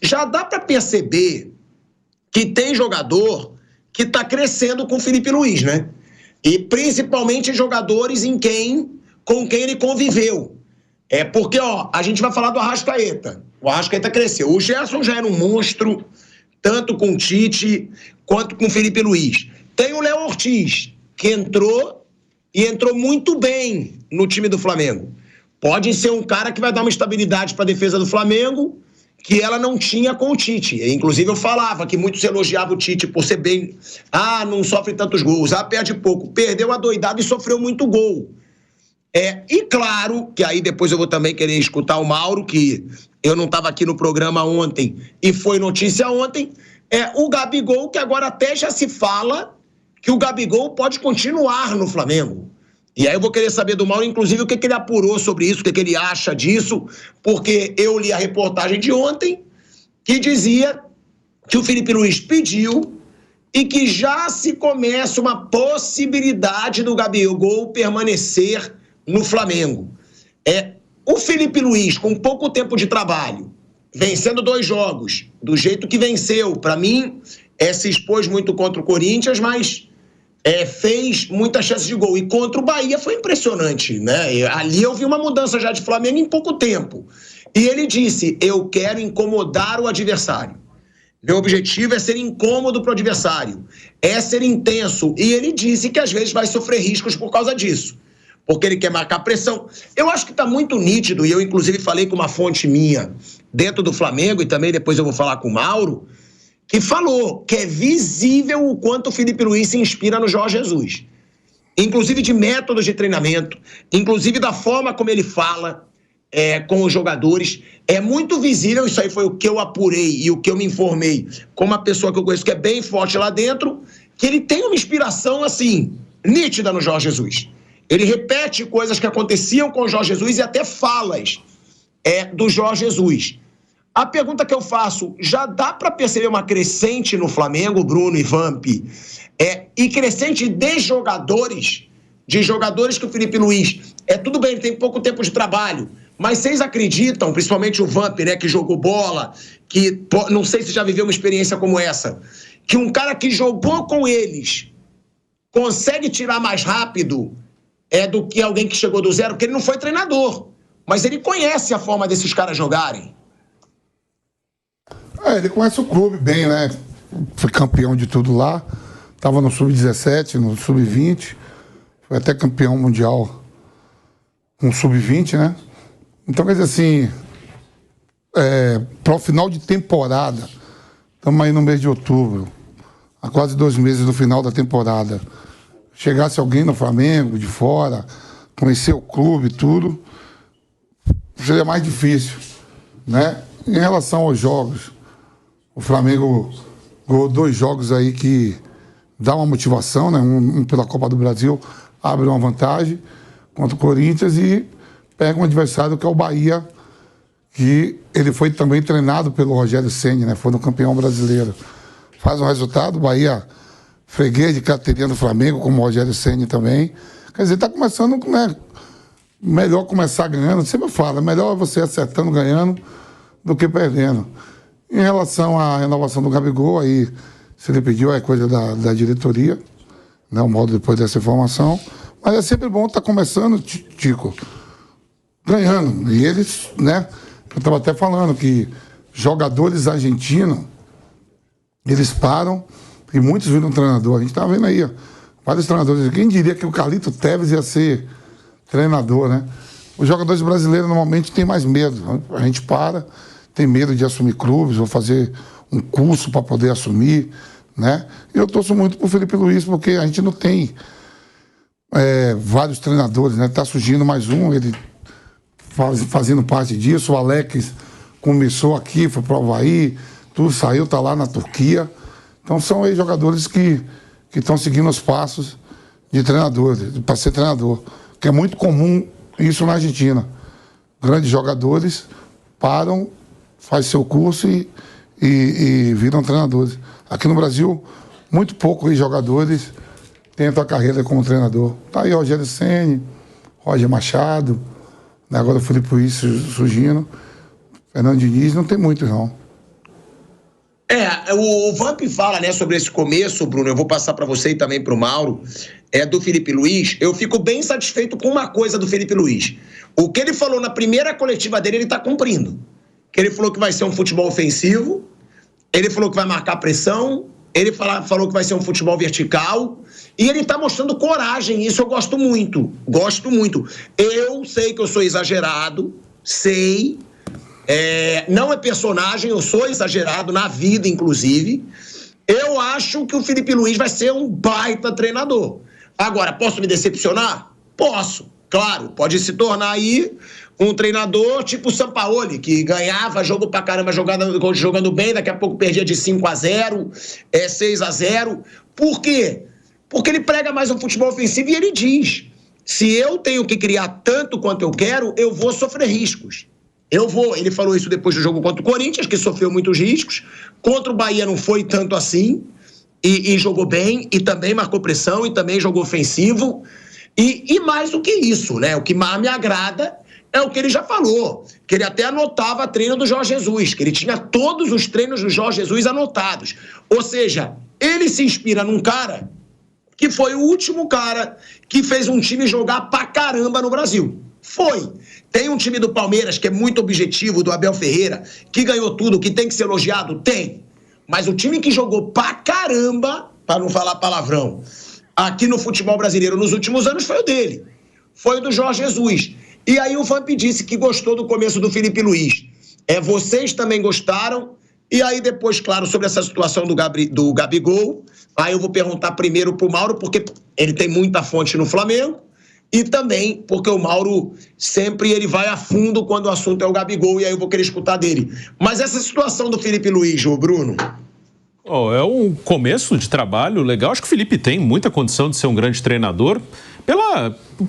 já dá para perceber que tem jogador que está crescendo com o Felipe Luiz, né? E principalmente jogadores com quem ele conviveu. Porque, a gente vai falar do Arrascaeta. O Arrascaeta cresceu. O Gerson já era um monstro, tanto com o Tite quanto com o Felipe Luiz. Tem o Léo Ortiz, que entrou muito bem no time do Flamengo. Pode ser um cara que vai dar uma estabilidade para a defesa do Flamengo que ela não tinha com o Tite. Inclusive, eu falava que muito se elogiava o Tite por ser bem... não sofre tantos gols, perde pouco. Perdeu a doidada e sofreu muito gol. E claro, que aí depois eu vou também querer escutar o Mauro, que eu não estava aqui no programa ontem e foi notícia ontem, o Gabigol, que agora até já se fala que o Gabigol pode continuar no Flamengo. E aí eu vou querer saber do Mauro, inclusive, o que ele apurou sobre isso, o que ele acha disso, porque eu li a reportagem de ontem, que dizia que o Felipe Luiz pediu e que já se começa uma possibilidade do Gabigol permanecer no Flamengo. O Felipe Luiz, com pouco tempo de trabalho, vencendo 2 jogos, do jeito que venceu, para mim, se expôs muito contra o Corinthians, mas... fez muitas chances de gol. E contra o Bahia foi impressionante, né? Ali eu vi uma mudança já de Flamengo em pouco tempo. E ele disse, eu quero incomodar o adversário. Meu objetivo é ser incômodo para o adversário. É ser intenso. E ele disse que às vezes vai sofrer riscos por causa disso. Porque ele quer marcar pressão. Eu acho que está muito nítido, e eu inclusive falei com uma fonte minha dentro do Flamengo, e também depois eu vou falar com o Mauro, que falou que é visível o quanto o Felipe Luiz se inspira no Jorge Jesus. Inclusive de métodos de treinamento, inclusive da forma como ele fala com os jogadores. É muito visível, isso aí foi o que eu apurei e o que eu me informei com uma pessoa que eu conheço que é bem forte lá dentro, que ele tem uma inspiração, assim, nítida no Jorge Jesus. Ele repete coisas que aconteciam com o Jorge Jesus e até falas do Jorge Jesus. A pergunta que eu faço, já dá para perceber uma crescente no Flamengo, Bruno e Vamp, e crescente de jogadores que o Felipe Luiz, tudo bem, ele tem pouco tempo de trabalho, mas vocês acreditam, principalmente o Vamp, né, que jogou bola, que não sei se já viveu uma experiência como essa, que um cara que jogou com eles consegue tirar mais rápido do que alguém que chegou do zero, porque ele não foi treinador, mas ele conhece a forma desses caras jogarem. Ele conhece o clube bem, né? Foi campeão de tudo lá. Estava no Sub-17, no Sub-20. Foi até campeão mundial com o Sub-20, né? Então, quer dizer assim, para o final de temporada, estamos aí no mês de outubro, há quase 2 meses do final da temporada, chegasse alguém no Flamengo, de fora, conhecer o clube e tudo, seria mais difícil, né? Em relação aos jogos, o Flamengo ganhou 2 jogos aí que dá uma motivação, né? Um pela Copa do Brasil, abre uma vantagem contra o Corinthians e pega um adversário que é o Bahia, que ele foi também treinado pelo Rogério Ceni, né? Foi no campeão brasileiro. Faz um resultado, o Bahia freguês de carteirinha do Flamengo, como o Rogério Ceni também. Quer dizer, está começando, né? Melhor começar ganhando, sempre eu falo, é melhor você acertando, ganhando, do que perdendo. Em relação à renovação do Gabigol, aí, se ele pediu, é coisa da diretoria, né, o modo depois dessa informação. Mas é sempre bom estar começando, Tico, ganhando. E eles, né, eu estava até falando que jogadores argentinos, eles param e muitos viram treinador. A gente estava vendo aí, ó, vários treinadores. Quem diria que o Carlito Tevez ia ser treinador, né? Os jogadores brasileiros normalmente têm mais medo. A gente tem medo de assumir clubes, ou fazer um curso para poder assumir, né? Eu torço muito pro Felipe Luiz, porque a gente não tem vários treinadores, né? Tá surgindo mais um, ele fazendo parte disso. O Alex começou aqui, foi pro Avaí, tudo saiu, tá lá na Turquia. Então são aí jogadores que estão seguindo os passos de treinador, para ser treinador, que é muito comum isso na Argentina. Grandes jogadores param, faz seu curso e viram treinadores. Aqui no Brasil, muito poucos jogadores tentam a carreira como treinador. Tá aí Rogério Ceni, Roger Machado, né? Agora o Felipe Luiz surgindo, Fernando Diniz, não tem muitos não. O Vamp fala, né, sobre esse começo, Bruno, eu vou passar para você e também para o Mauro, do Felipe Luiz. Eu fico bem satisfeito com uma coisa do Felipe Luiz. O que ele falou na primeira coletiva dele, ele está cumprindo. Que ele falou que vai ser um futebol ofensivo, ele falou que vai marcar pressão, ele falou que vai ser um futebol vertical, e ele está mostrando coragem, isso eu gosto muito, Eu sei que eu sou exagerado, sei... não é personagem, eu sou exagerado na vida, inclusive. Eu acho que o Felipe Luiz vai ser um baita treinador. Agora, posso me decepcionar? Posso, claro. Pode se tornar aí um treinador tipo o Sampaoli, que ganhava jogo pra caramba jogando bem, daqui a pouco perdia de 5-0, 6-0. Por quê? Porque ele prega mais um futebol ofensivo e ele diz: se eu tenho que criar tanto quanto eu quero, eu vou sofrer riscos. Ele falou isso depois do jogo contra o Corinthians, que sofreu muitos riscos. Contra o Bahia não foi tanto assim. E jogou bem, e também marcou pressão, e também jogou ofensivo. E mais do que isso, né? O que mais me agrada é o que ele já falou. Que ele até anotava treino do Jorge Jesus, que ele tinha todos os treinos do Jorge Jesus anotados. Ou seja, ele se inspira num cara que foi o último cara que fez um time jogar pra caramba no Brasil. Foi. Tem um time do Palmeiras que é muito objetivo, do Abel Ferreira, que ganhou tudo, que tem que ser elogiado? Tem. Mas o time que jogou pra caramba, para não falar palavrão, aqui no futebol brasileiro nos últimos anos foi o dele. Foi o do Jorge Jesus. E aí o Vamp disse que gostou do começo do Felipe Luiz. Vocês também gostaram. E aí depois, claro, sobre essa situação do Gabigol, aí eu vou perguntar primeiro pro Mauro, porque ele tem muita fonte no Flamengo. E também porque o Mauro sempre ele vai a fundo quando o assunto é o Gabigol, e aí eu vou querer escutar dele. Mas essa situação do Felipe Luiz, ô Bruno... É um começo de trabalho legal. Acho que o Felipe tem muita condição de ser um grande treinador,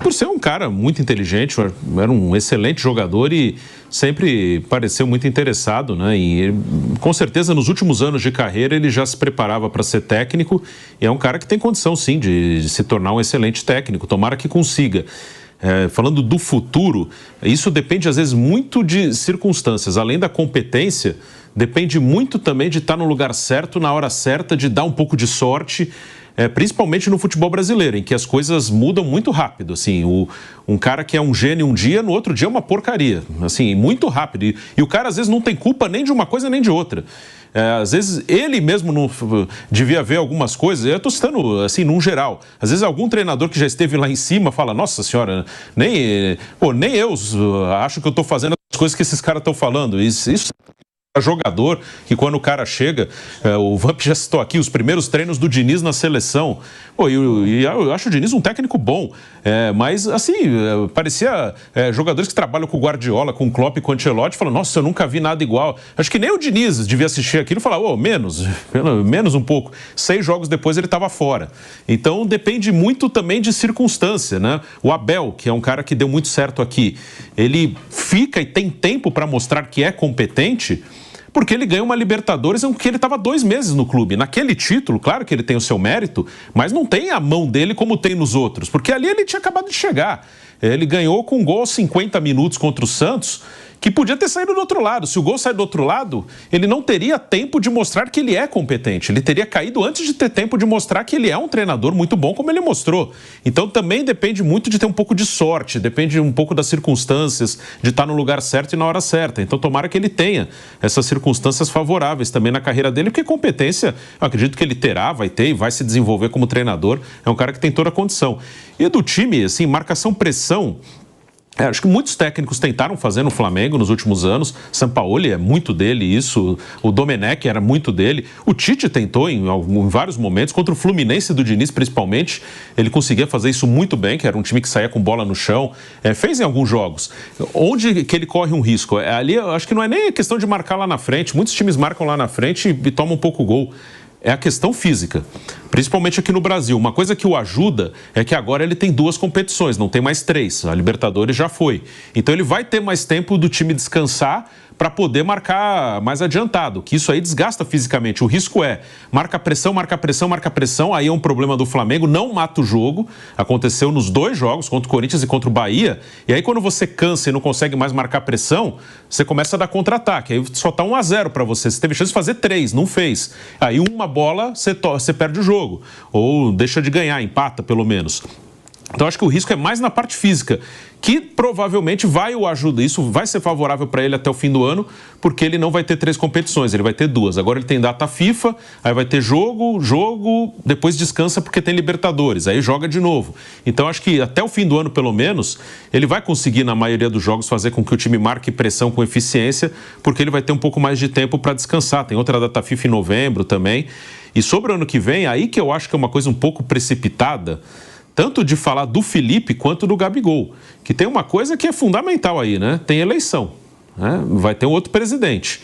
por ser um cara muito inteligente, era um excelente jogador e sempre pareceu muito interessado, né? E com certeza nos últimos anos de carreira ele já se preparava para ser técnico, e é um cara que tem condição sim de se tornar um excelente técnico, tomara que consiga. Falando do futuro, isso depende às vezes muito de circunstâncias, além da competência, depende muito também de estar no lugar certo, na hora certa, de dar um pouco de sorte, principalmente no futebol brasileiro, em que as coisas mudam muito rápido. Assim, um cara que é um gênio um dia, no outro dia é uma porcaria, assim, muito rápido. E o cara às vezes não tem culpa nem de uma coisa nem de outra. Às vezes ele mesmo não devia ver algumas coisas, eu estou citando assim, num geral. Às vezes algum treinador que já esteve lá em cima fala: nossa senhora, nem eu acho que eu estou fazendo as coisas que esses caras estão falando. Isso jogador, que quando o cara chega, o Vamp já citou aqui os primeiros treinos do Diniz na seleção. Eu acho o Diniz um técnico bom, mas assim, parecia jogadores que trabalham com o Guardiola, com o Klopp e com o Ancelotti, falando: nossa, eu nunca vi nada igual. Acho que nem o Diniz devia assistir aquilo e falar: menos um pouco. 6 jogos depois ele estava fora. Então depende muito também de circunstância, né? O Abel, que é um cara que deu muito certo aqui, ele fica e tem tempo para mostrar que é competente, porque ele ganhou uma Libertadores em que ele estava 2 meses no clube. Naquele título, claro que ele tem o seu mérito, mas não tem a mão dele como tem nos outros, porque ali ele tinha acabado de chegar. Ele ganhou com um gol aos 50 minutos contra o Santos, que podia ter saído do outro lado. Se o gol sair do outro lado, ele não teria tempo de mostrar que ele é competente. Ele teria caído antes de ter tempo de mostrar que ele é um treinador muito bom, como ele mostrou. Então também depende muito de ter um pouco de sorte, depende um pouco das circunstâncias, de estar no lugar certo e na hora certa. Então tomara que ele tenha essas circunstâncias favoráveis também na carreira dele, porque competência, eu acredito que ele terá, vai ter e vai se desenvolver como treinador. É um cara que tem toda a condição. E do time, assim, marcação-pressão, acho que muitos técnicos tentaram fazer no Flamengo nos últimos anos. Sampaoli é muito dele isso, o Domenech era muito dele, o Tite tentou em vários momentos, contra o Fluminense do Diniz principalmente, ele conseguia fazer isso muito bem, que era um time que saía com bola no chão, fez em alguns jogos. Onde que ele corre um risco? Ali eu acho que não é nem a questão de marcar lá na frente, muitos times marcam lá na frente e tomam um pouco gol. É a questão física, principalmente aqui no Brasil. Uma coisa que o ajuda é que agora ele tem 2 competições, não tem mais 3. A Libertadores já foi. Então ele vai ter mais tempo do time descansar para poder marcar mais adiantado, que isso aí desgasta fisicamente. O risco é marca pressão, marca pressão, marca pressão, aí é um problema do Flamengo, não mata o jogo. Aconteceu nos 2 jogos, contra o Corinthians e contra o Bahia, e aí quando você cansa e não consegue mais marcar pressão, você começa a dar contra-ataque, aí só tá 1-0 para você. Você teve chance de fazer 3, não fez. Aí uma bola, você perde o jogo, ou deixa de ganhar, empata pelo menos. Então, acho que o risco é mais na parte física, que provavelmente vai o ajudar. Isso vai ser favorável para ele até o fim do ano, porque ele não vai ter 3 competições, ele vai ter 2. Agora ele tem data FIFA, aí vai ter jogo, depois descansa porque tem Libertadores, aí joga de novo. Então, acho que até o fim do ano, pelo menos, ele vai conseguir, na maioria dos jogos, fazer com que o time marque pressão com eficiência, porque ele vai ter um pouco mais de tempo para descansar. Tem outra data FIFA em novembro também. E sobre o ano que vem, aí que eu acho que é uma coisa um pouco precipitada, tanto de falar do Felipe quanto do Gabigol, que tem uma coisa que é fundamental aí, né? Tem eleição, né? Vai ter um outro presidente.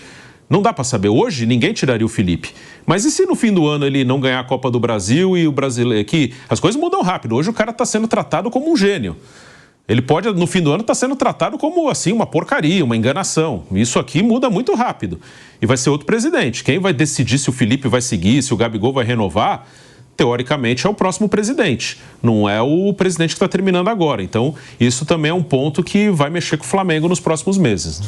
Não dá para saber. Hoje, ninguém tiraria o Felipe. Mas e se no fim do ano ele não ganhar a Copa do Brasil e o brasileiro... Que as coisas mudam rápido. Hoje o cara está sendo tratado como um gênio. Ele pode, no fim do ano, estar sendo tratado como, assim, uma porcaria, uma enganação. Isso aqui muda muito rápido. E vai ser outro presidente. Quem vai decidir se o Felipe vai seguir, se o Gabigol vai renovar, teoricamente é o próximo presidente, não é o presidente que está terminando agora. Então, isso também é um ponto que vai mexer com o Flamengo nos próximos meses.